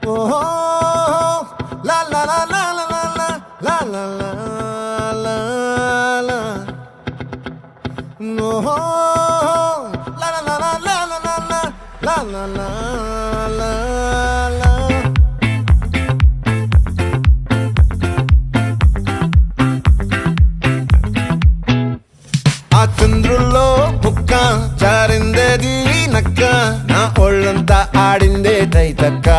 ఓహో లా లా లా లా లా లా లా లా లా లా ఓహో లా లా లా లా లా లా లా లా లా లా లా ఆ చంద్రుల్లో ముక్క జారిందేది నక్క నా ఒళ్ళంతా ఆడిందే తైతక్క